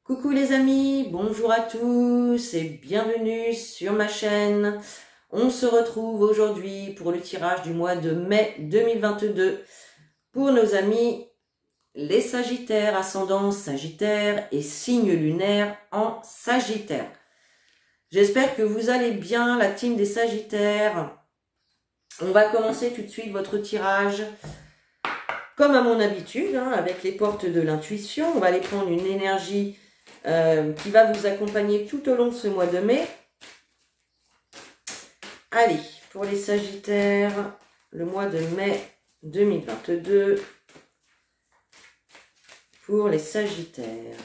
Coucou les amis, bonjour à tous et bienvenue sur ma chaîne. On se retrouve aujourd'hui pour le tirage du mois de mai 2022 pour nos amis les Sagittaires, ascendant Sagittaire et signe lunaire en Sagittaire. J'espère que vous allez bien, la team des Sagittaires. On va commencer tout de suite votre tirage comme à mon habitude, avec les portes de l'intuition. On va aller prendre une énergie qui va vous accompagner tout au long de ce mois de mai. Allez, pour les Sagittaires, le mois de mai 2022. Pour les Sagittaires.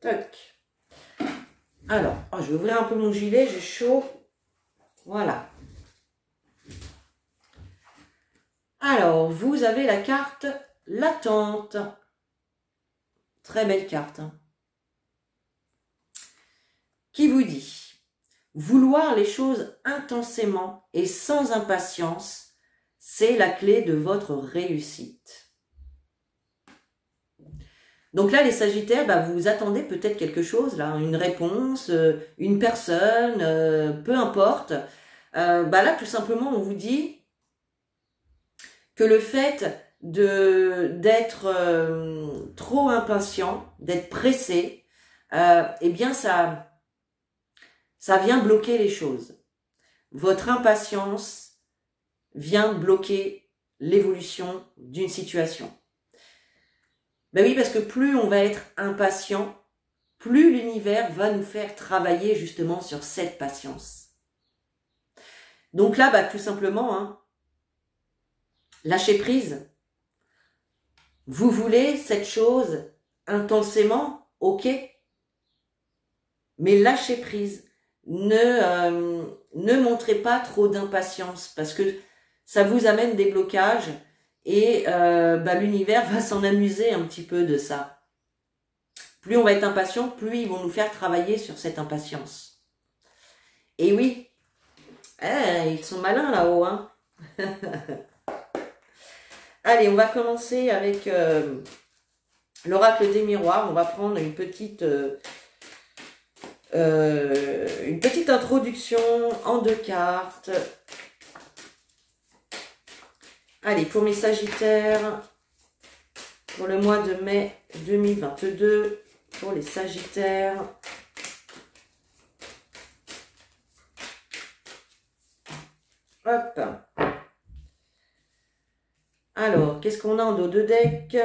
Toc. Alors, je vais ouvrir un peu mon gilet, j'ai chaud. Voilà. Alors, vous avez la carte L'attente. Très belle carte. Qui vous dit: vouloir les choses intensément et sans impatience, c'est la clé de votre réussite. Donc là, les Sagittaires, vous attendez peut-être quelque chose, là, une réponse, une personne, peu importe. Là, tout simplement, on vous dit que le fait d'être trop impatient, d'être pressé, eh bien ça vient bloquer les choses. Votre impatience vient bloquer l'évolution d'une situation. Ben oui, parce que plus on va être impatient, plus l'univers va nous faire travailler justement sur cette patience. Donc là, tout simplement, lâcher prise. Vous voulez cette chose intensément, ok, mais lâchez prise. Ne montrez pas trop d'impatience parce que ça vous amène des blocages et l'univers va s'en amuser un petit peu de ça. Plus on va être impatient, plus ils vont nous faire travailler sur cette impatience. Et oui, ils sont malins là-haut, Allez, on va commencer avec l'oracle des miroirs. On va prendre une petite introduction en 2 cartes. Allez, pour mes Sagittaires, pour le mois de mai 2022, pour les Sagittaires. Hop. Alors, qu'est-ce qu'on a en dos de deck?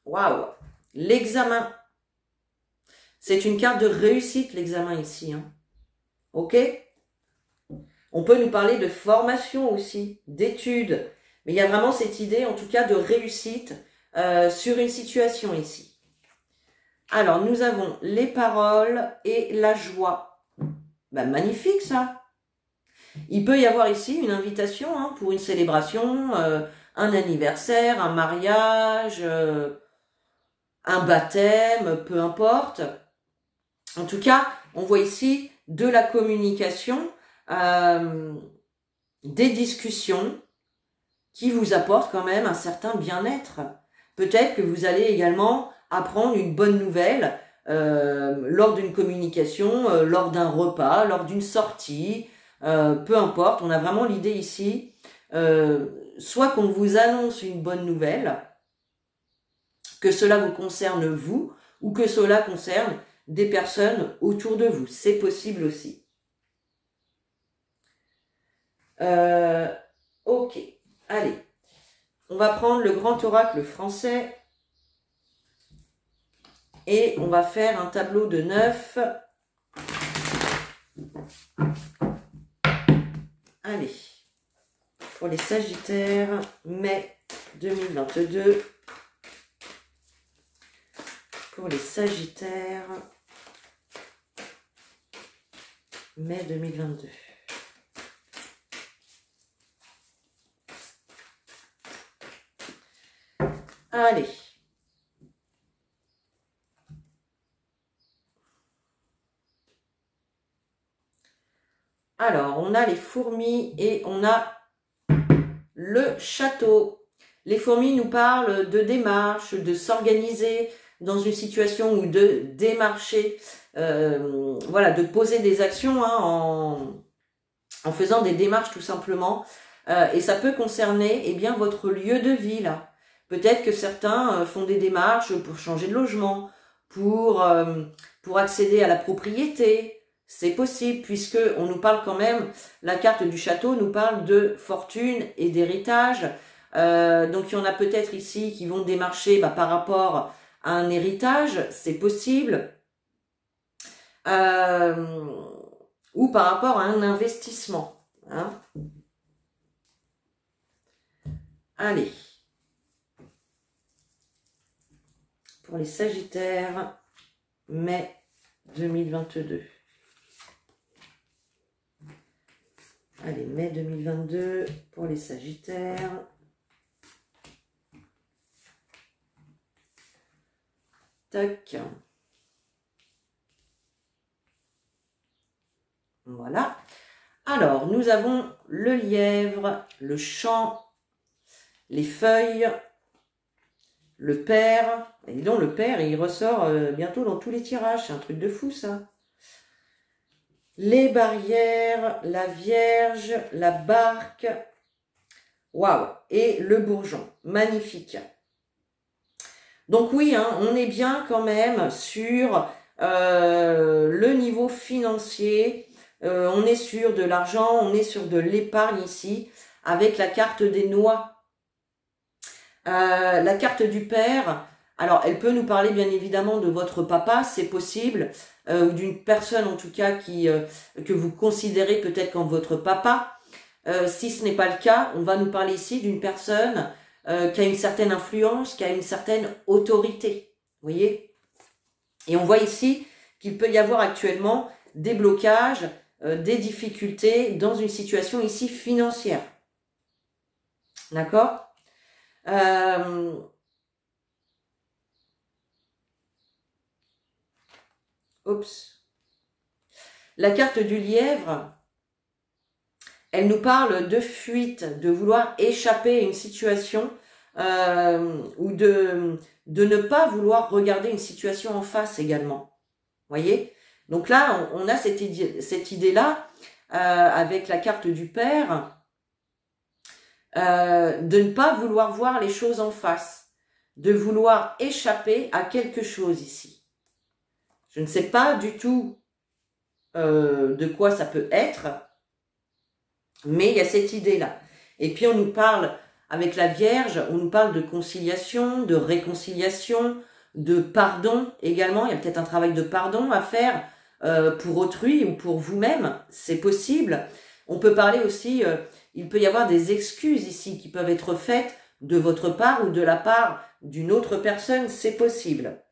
Waouh! L'examen. C'est une carte de réussite, l'examen ici. Ok? On peut nous parler de formation aussi, d'études. Mais il y a vraiment cette idée, en tout cas, de réussite sur une situation ici. Alors, nous avons les paroles et la joie. Magnifique, ça! Il peut y avoir ici une invitation pour une célébration, un anniversaire, un mariage, un baptême, peu importe. En tout cas, on voit ici de la communication, des discussions qui vous apportent quand même un certain bien-être. Peut-être que vous allez également apprendre une bonne nouvelle lors d'une communication, lors d'un repas, lors d'une sortie, peu importe. On a vraiment l'idée ici, soit qu'on vous annonce une bonne nouvelle, que cela vous concerne vous, ou que cela concerne des personnes autour de vous. C'est possible aussi. Ok, allez. On va prendre le grand oracle français et on va faire un tableau de 9. Allez. Pour les Sagittaires, mai 2022. Pour les Sagittaires, mai 2022. Allez. Alors, on a les fourmis et on a le château. Les fourmis nous parlent de démarche, de s'organiser, dans une situation ou de démarcher, voilà, de poser des actions hein, en faisant des démarches tout simplement. Et ça peut concerner eh bien votre lieu de vie là. Peut-être que certains font des démarches pour changer de logement, pour accéder à la propriété. C'est possible puisque on nous parle quand même, la carte du château nous parle de fortune et d'héritage. Donc il y en a peut-être ici qui vont démarcher par rapport à un héritage, c'est possible. Ou par rapport à un investissement. Hein. Allez. Pour les Sagittaires, mai 2022. Allez, mai 2022 pour les Sagittaires. Tac. Voilà. Alors, nous avons le lièvre, le champ, les feuilles, le père. Et donc, le père, il ressort bientôt dans tous les tirages. C'est un truc de fou, ça. Les barrières, la Vierge, la barque. Waouh. Et le bourgeon. Magnifique. Donc oui, hein, on est bien quand même sur le niveau financier. On est sur de l'argent, on est sur de l'épargne ici, avec la carte des noix. La carte du père, alors elle peut nous parler bien évidemment de votre papa, c'est possible, ou d'une personne en tout cas que vous considérez peut-être comme votre papa. Si ce n'est pas le cas, on va nous parler ici d'une personne qui a une certaine influence, qui a une certaine autorité. Vous voyez? Et on voit ici qu'il peut y avoir actuellement des blocages, des difficultés dans une situation ici financière. D'accord? Oups. La carte du lièvre, elle nous parle de fuite, de vouloir échapper à une situation ou de ne pas vouloir regarder une situation en face également. Voyez? Donc là, on a cette idée-là avec la carte du père de ne pas vouloir voir les choses en face, de vouloir échapper à quelque chose ici. Je ne sais pas du tout de quoi ça peut être, mais il y a cette idée-là. Et puis on nous parle, avec la Vierge, on nous parle de conciliation, de réconciliation, de pardon également. Il y a peut-être un travail de pardon à faire pour autrui ou pour vous-même, c'est possible. On peut parler aussi, il peut y avoir des excuses ici qui peuvent être faites de votre part ou de la part d'une autre personne, c'est possible.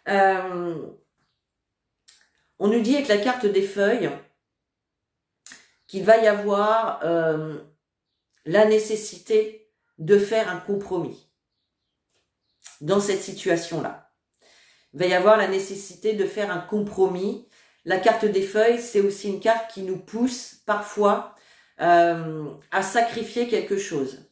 On nous dit avec la carte des feuilles qu'il va y avoir la nécessité de faire un compromis dans cette situation-là. Il va y avoir la nécessité de faire un compromis. La carte des feuilles, c'est aussi une carte qui nous pousse parfois à sacrifier quelque chose,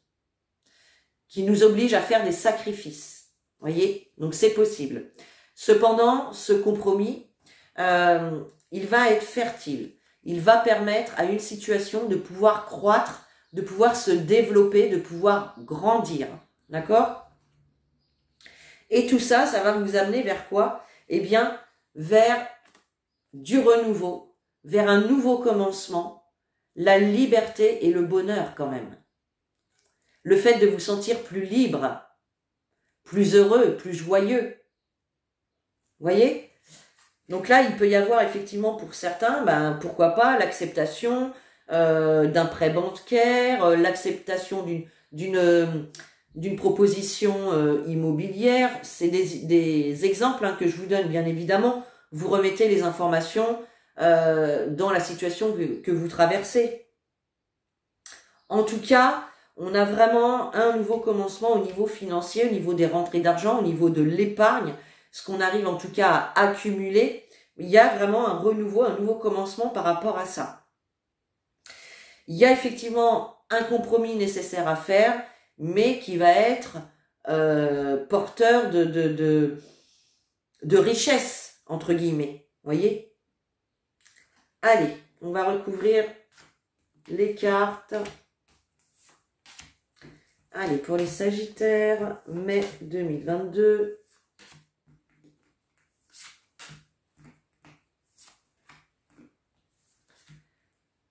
qui nous oblige à faire des sacrifices. Voyez, donc c'est possible. Cependant, ce compromis, il va être fertile. Il va permettre à une situation de pouvoir croître, de pouvoir se développer, de pouvoir grandir. D'accord? Et tout ça, ça va vous amener vers quoi? Eh bien, vers du renouveau, vers un nouveau commencement, la liberté et le bonheur quand même. Le fait de vous sentir plus libre, plus heureux, plus joyeux. Vous voyez? Donc là, il peut y avoir effectivement pour certains, pourquoi pas, l'acceptation d'un prêt bancaire, l'acceptation d'une proposition immobilière. C'est des exemples que je vous donne, bien évidemment. Vous remettez les informations dans la situation que vous traversez. En tout cas, on a vraiment un nouveau commencement au niveau financier, au niveau des rentrées d'argent, au niveau de l'épargne, ce qu'on arrive en tout cas à accumuler. Il y a vraiment un renouveau, un nouveau commencement par rapport à ça. Il y a effectivement un compromis nécessaire à faire, mais qui va être porteur de richesse, entre guillemets. Voyez? Allez, on va recouvrir les cartes. Allez, pour les Sagittaires, mai 2022.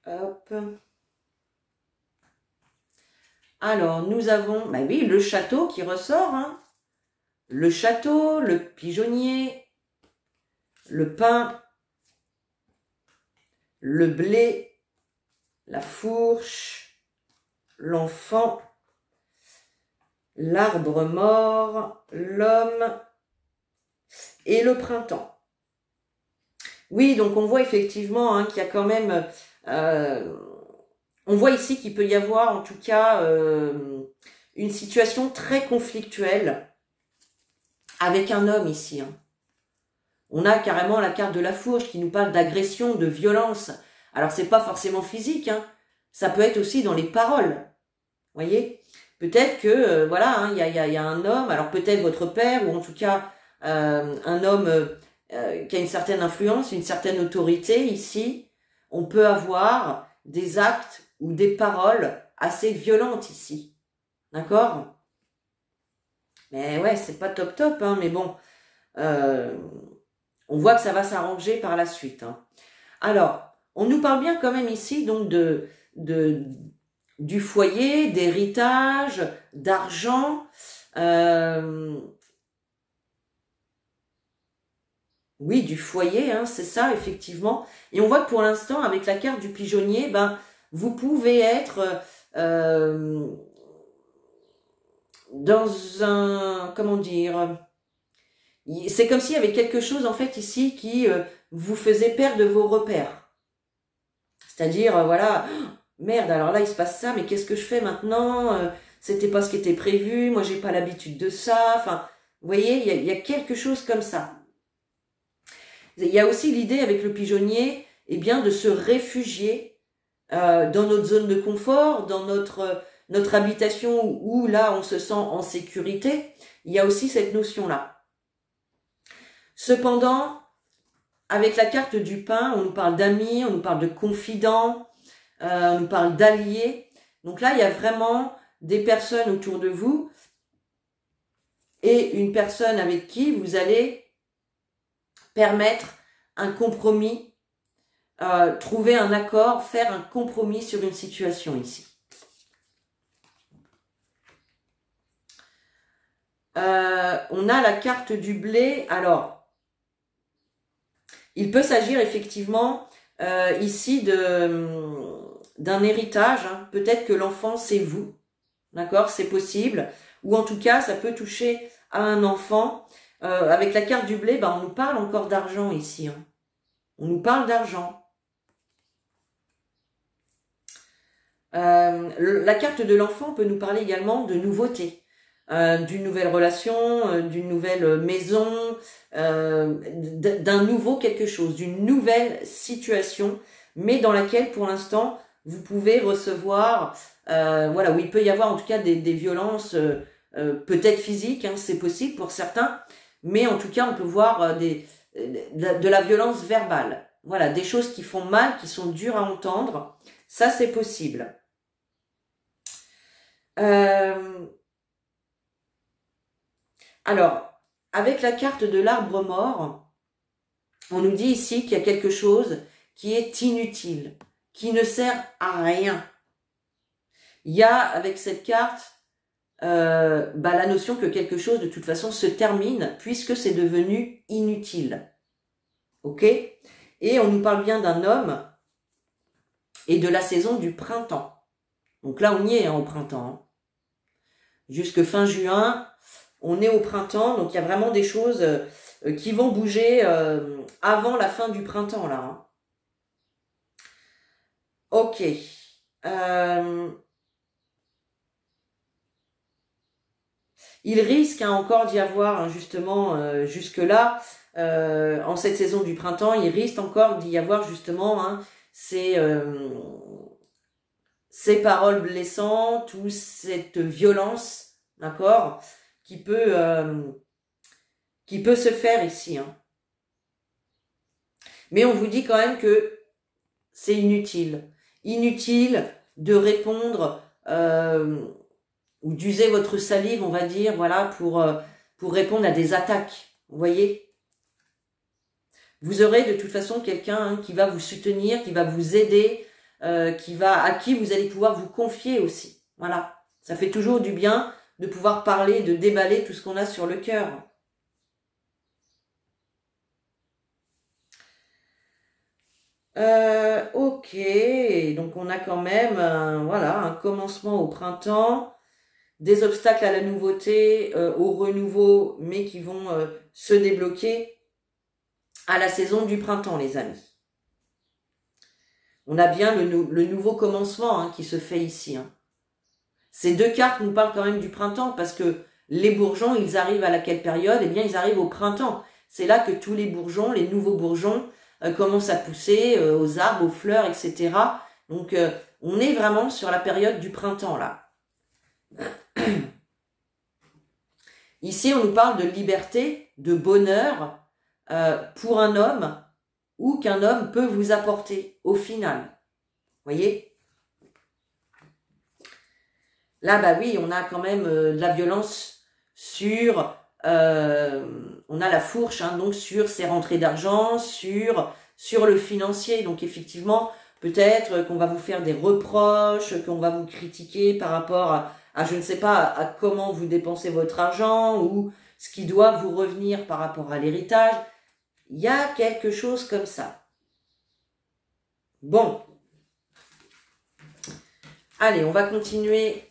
Hop. Alors, nous avons, bah oui, le château qui ressort, hein. Le château, le pigeonnier, le pain, le blé, la fourche, l'enfant, l'arbre mort, l'homme et le printemps. Oui, donc on voit effectivement hein, qu'il y a quand même... on voit ici qu'il peut y avoir en tout cas une situation très conflictuelle avec un homme ici. Hein. On a carrément la carte de la fourche qui nous parle d'agression, de violence. Alors c'est pas forcément physique, hein. Ça peut être aussi dans les paroles. Voyez, peut-être que voilà, hein, y a un homme, alors peut-être votre père ou en tout cas un homme qui a une certaine influence, une certaine autorité ici. On peut avoir des actes ou des paroles assez violentes ici. D'accord? Mais ouais, c'est pas top top, hein, mais bon, on voit que ça va s'arranger par la suite. Hein. Alors, on nous parle bien quand même ici donc du foyer, d'héritage, d'argent. Oui, du foyer, hein, c'est ça, effectivement. Et on voit que pour l'instant, avec la carte du pigeonnier, ben, vous pouvez être dans un... Comment dire? C'est comme s'il y avait quelque chose, en fait, ici qui vous faisait perdre vos repères. C'est-à-dire, voilà, merde, alors là, il se passe ça, mais qu'est-ce que je fais maintenant? C'était pas ce qui était prévu, moi, j'ai pas l'habitude de ça. Enfin, vous voyez, il y a quelque chose comme ça. Il y a aussi l'idée avec le pigeonnier, eh bien, de se réfugier dans notre zone de confort, dans notre habitation où là, on se sent en sécurité. Il y a aussi cette notion-là. Cependant, avec la carte du pain, on nous parle d'amis, on nous parle de confidents, on nous parle d'alliés. Donc là, il y a vraiment des personnes autour de vous et une personne avec qui vous allez permettre un compromis, trouver un accord, faire un compromis sur une situation ici. On a la carte du blé. Alors, il peut s'agir effectivement ici d'un héritage. Hein. Peut-être que l'enfant, c'est vous. D'accord, c'est possible. Ou en tout cas, ça peut toucher à un enfant. Avec la carte du blé, ben, on nous parle encore d'argent ici. Hein. On nous parle d'argent. La carte de l'enfant peut nous parler également de nouveautés. D'une nouvelle relation, d'une nouvelle maison, d'un nouveau quelque chose, d'une nouvelle situation, mais dans laquelle pour l'instant vous pouvez recevoir, voilà, où il peut y avoir en tout cas des violences, peut-être physiques, hein, c'est possible pour certains, mais en tout cas on peut voir de la violence verbale, voilà, des choses qui font mal, qui sont dures à entendre, ça c'est possible. Alors, avec la carte de l'arbre mort, on nous dit ici qu'il y a quelque chose qui est inutile, qui ne sert à rien. Il y a, avec cette carte, la notion que quelque chose, de toute façon, se termine puisque c'est devenu inutile. Ok? Et on nous parle bien d'un homme et de la saison du printemps. Donc là, on y est hein, au printemps. Hein. Jusque fin juin, on est au printemps, donc il y a vraiment des choses qui vont bouger avant la fin du printemps, là. Hein. Ok. Il risque hein, encore d'y avoir, hein, justement, jusque-là, en cette saison du printemps, il risque encore d'y avoir, justement, hein, ces paroles blessantes ou cette violence, d'accord, qui peut se faire ici. Hein. Mais on vous dit quand même que c'est inutile. Inutile de répondre ou d'user votre salive, on va dire, voilà, pour répondre à des attaques. Vous voyez? Vous aurez de toute façon quelqu'un hein, qui va vous soutenir, qui va vous aider, à qui vous allez pouvoir vous confier aussi. Voilà. Ça fait toujours du bien de pouvoir parler, de déballer tout ce qu'on a sur le cœur. Ok, donc on a quand même voilà, un commencement au printemps, des obstacles à la nouveauté, au renouveau, mais qui vont se débloquer à la saison du printemps, les amis. On a bien le nouveau commencement hein, qui se fait ici. Hein. Ces deux cartes nous parlent quand même du printemps parce que les bourgeons, ils arrivent à laquelle période? Eh bien, ils arrivent au printemps. C'est là que tous les bourgeons, les nouveaux bourgeons, commencent à pousser aux arbres, aux fleurs, etc. Donc, on est vraiment sur la période du printemps, là. Ici, on nous parle de liberté, de bonheur pour un homme ou qu'un homme peut vous apporter au final. Voyez? Là, bah oui, on a quand même de la violence sur... on a la fourche, hein, donc sur ces rentrées d'argent, sur le financier. Donc effectivement, peut-être qu'on va vous faire des reproches, qu'on va vous critiquer par rapport à je ne sais pas, à comment vous dépensez votre argent ou ce qui doit vous revenir par rapport à l'héritage. Il y a quelque chose comme ça. Bon. Allez, on va continuer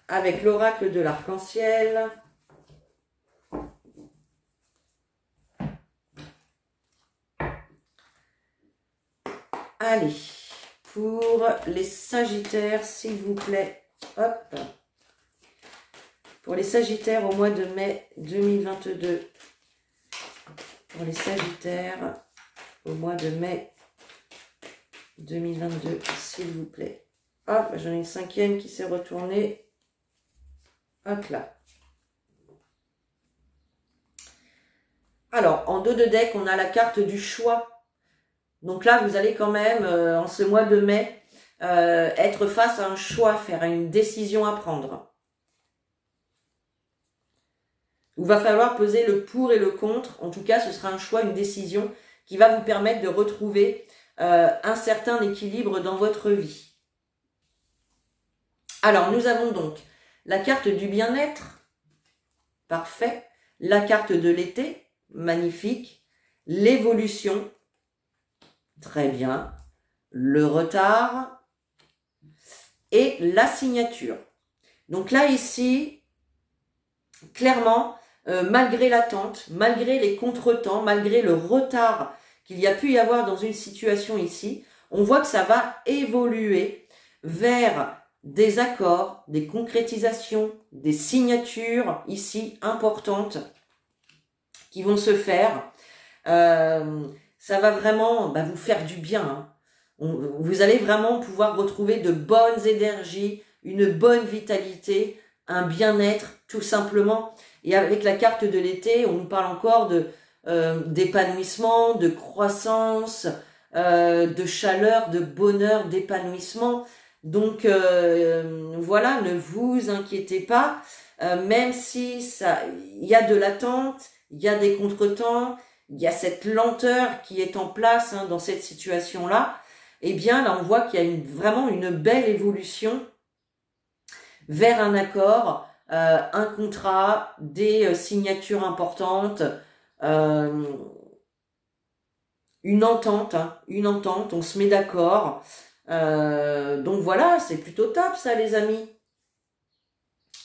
avec l'oracle de l'arc-en-ciel. Allez, pour les Sagittaires, s'il vous plaît. Hop. Pour les Sagittaires au mois de mai 2022. Pour les Sagittaires au mois de mai 2022, s'il vous plaît. Hop, j'en ai une cinquième qui s'est retournée. Hop là. Alors, en dos de deck, on a la carte du choix. Donc là, vous allez quand même, en ce mois de mai, être face à un choix, faire une décision à prendre. Il va falloir peser le pour et le contre. En tout cas, ce sera un choix, une décision qui va vous permettre de retrouver un certain équilibre dans votre vie. Alors, nous avons donc la carte du bien-être, parfait, la carte de l'été, magnifique, l'évolution, très bien, le retard et la signature. Donc là, ici, clairement, malgré l'attente, malgré les contretemps, malgré le retard qu'il y a pu y avoir dans une situation ici, on voit que ça va évoluer vers des accords, des concrétisations, des signatures ici importantes qui vont se faire. Ça va vraiment vous faire du bien. Hein. Vous allez vraiment pouvoir retrouver de bonnes énergies, une bonne vitalité, un bien-être tout simplement. Et avec la carte de l'été, on nous parle encore d'épanouissement, de croissance, de chaleur, de bonheur, d'épanouissement. Donc voilà, ne vous inquiétez pas, même si il y a de l'attente, il y a des contretemps, il y a cette lenteur qui est en place dans cette situation-là, eh bien là on voit qu'il y a vraiment une belle évolution vers un accord, un contrat, des signatures importantes, une entente, on se met d'accord. Donc voilà, c'est plutôt top ça les amis.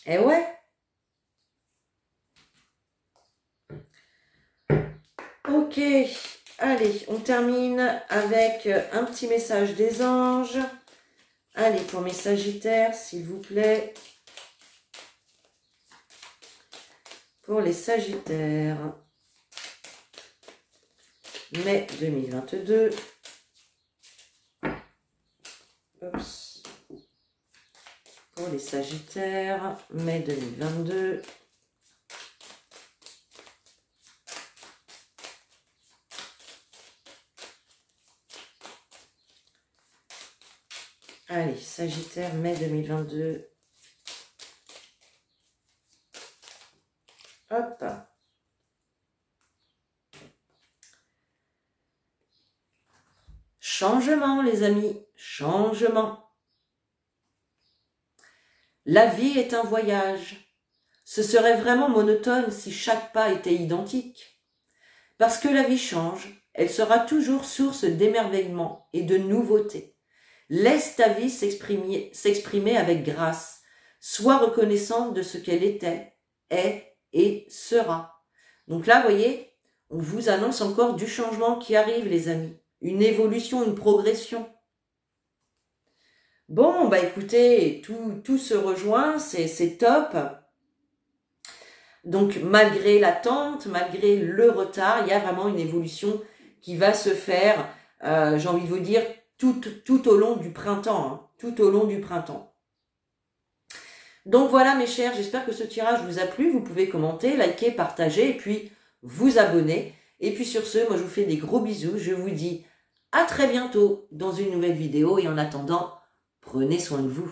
Eh ouais. Ok, allez, on termine avec un petit message des anges. Allez, pour mes Sagittaires, s'il vous plaît. Pour les Sagittaires, mai 2022. Oups. Pour les Sagittaires, mai 2022. Allez, Sagittaire, mai 2022. Hop. Changement, les amis, changement. La vie est un voyage. Ce serait vraiment monotone si chaque pas était identique. Parce que la vie change, elle sera toujours source d'émerveillement et de nouveautés. Laisse ta vie s'exprimer avec grâce. Sois reconnaissante de ce qu'elle était, est et sera. Donc là, vous voyez, on vous annonce encore du changement qui arrive, les amis. Une évolution, une progression. Bon, bah écoutez, tout se rejoint, c'est top. Donc malgré l'attente, malgré le retard, il y a vraiment une évolution qui va se faire, j'ai envie de vous dire, tout au long du printemps. Hein, tout au long du printemps. Donc voilà mes chers, j'espère que ce tirage vous a plu. Vous pouvez commenter, liker, partager et puis vous abonner. Et puis sur ce, moi je vous fais des gros bisous. Je vous dis à très bientôt dans une nouvelle vidéo. Et en attendant, prenez soin de vous.